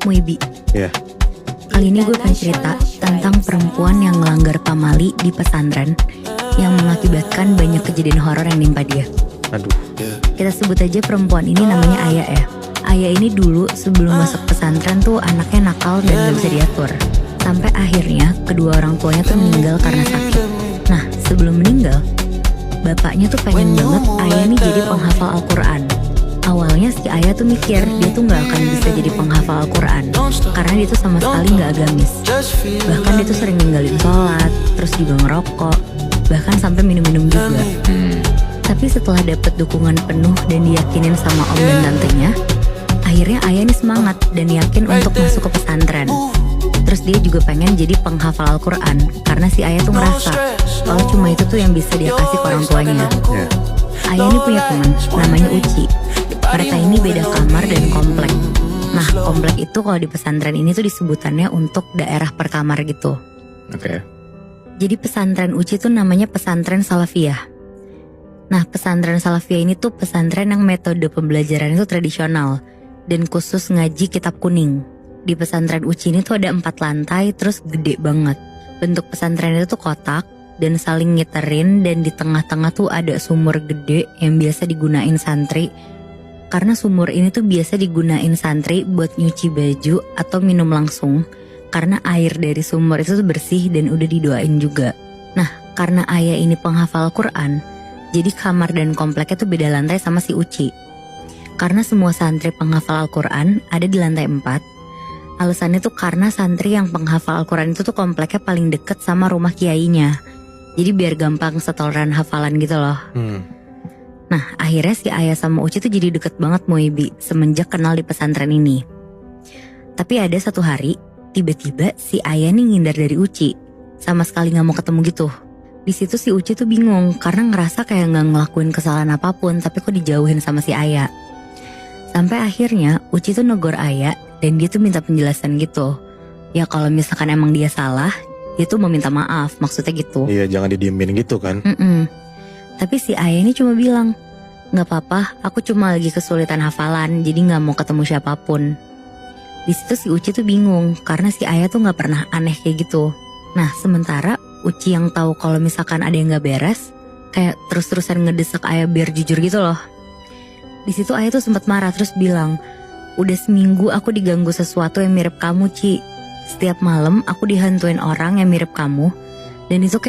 Muibi. Iya. Kali ini gue pengen cerita tentang perempuan yang melanggar pamali di pesantren yang mengakibatkan banyak kejadian horor yang nimpa dia. Aduh. Kita sebut aja perempuan ini namanya Aya ya. Aya ini dulu sebelum masuk pesantren tuh anaknya nakal dan gak bisa diatur. Sampai akhirnya kedua orang tuanya tuh meninggal karena sakit. Nah sebelum meninggal, bapaknya tuh pengen banget Aya ini jadi penghafal Al-Quran. Awalnya si Aya tuh mikir dia tuh gak akan bisa jadi penghafal Al-Quran karena dia tuh sama sekali gak agamis. Bahkan dia tuh sering ninggalin sholat, terus juga ngerokok, bahkan sampai minum-minum juga. Tapi setelah dapet dukungan penuh dan diyakinin sama om dan tantenya, akhirnya Aya ini semangat dan yakin untuk masuk ke pesantren. Terus dia juga pengen jadi penghafal Al-Quran karena si Aya tuh ngerasa kalau cuma itu tuh yang bisa dia kasih ke orang tuanya. Aya ini punya teman namanya Uci. Mereka ini beda kamar dan komplek. Nah komplek itu kalau di pesantren ini tuh disebutannya untuk daerah per kamar gitu. Oke. Jadi pesantren Uci tuh namanya pesantren Salafiyah. Nah pesantren Salafiyah ini tuh pesantren yang metode pembelajaran itu tradisional dan khusus ngaji kitab kuning. Di pesantren Uci ini tuh ada 4 lantai terus gede banget. Bentuk pesantren itu tuh kotak dan saling ngiterin, dan di tengah-tengah tuh ada sumur gede yang biasa digunain santri. Karena sumur ini tuh biasa digunain santri buat nyuci baju atau minum langsung. Karena air dari sumur itu tuh bersih dan udah didoain juga. Nah karena Aya ini penghafal Quran, jadi kamar dan kompleknya tuh beda lantai sama si Uci. Karena semua santri penghafal Al-Quran ada di lantai 4. Alasannya tuh karena santri yang penghafal Al-Quran itu tuh kompleknya paling deket sama rumah kiainya. Jadi biar gampang setoran hafalan gitu loh. Nah akhirnya si Aya sama Uci tuh jadi deket banget Muibi semenjak kenal di pesantren ini. Tapi ada satu hari tiba-tiba si Aya nih ngindar dari Uci, sama sekali gak mau ketemu gitu. Di situ si Uci tuh bingung karena ngerasa kayak gak ngelakuin kesalahan apapun, tapi kok dijauhin sama si Aya. Sampai akhirnya Uci tuh negor Aya dan dia tuh minta penjelasan gitu. Ya kalau misalkan emang dia salah, dia tuh mau minta maaf, maksudnya gitu. Iya, jangan didiemin gitu kan. Tapi si Aya ini cuma bilang, "Gak apa-apa, aku cuma lagi kesulitan hafalan, jadi gak mau ketemu siapapun." Di situ si Uci tuh bingung karena si Aya tuh gak pernah aneh kayak gitu. Nah sementara Uci yang tahu kalau misalkan ada yang gak beres, kayak terus-terusan ngedesak Aya biar jujur gitu loh. Di situ Aya tuh sempat marah terus bilang, "Udah seminggu aku diganggu sesuatu yang mirip kamu, Ci. Setiap malam aku dihantuin orang yang mirip kamu, dan itu kayak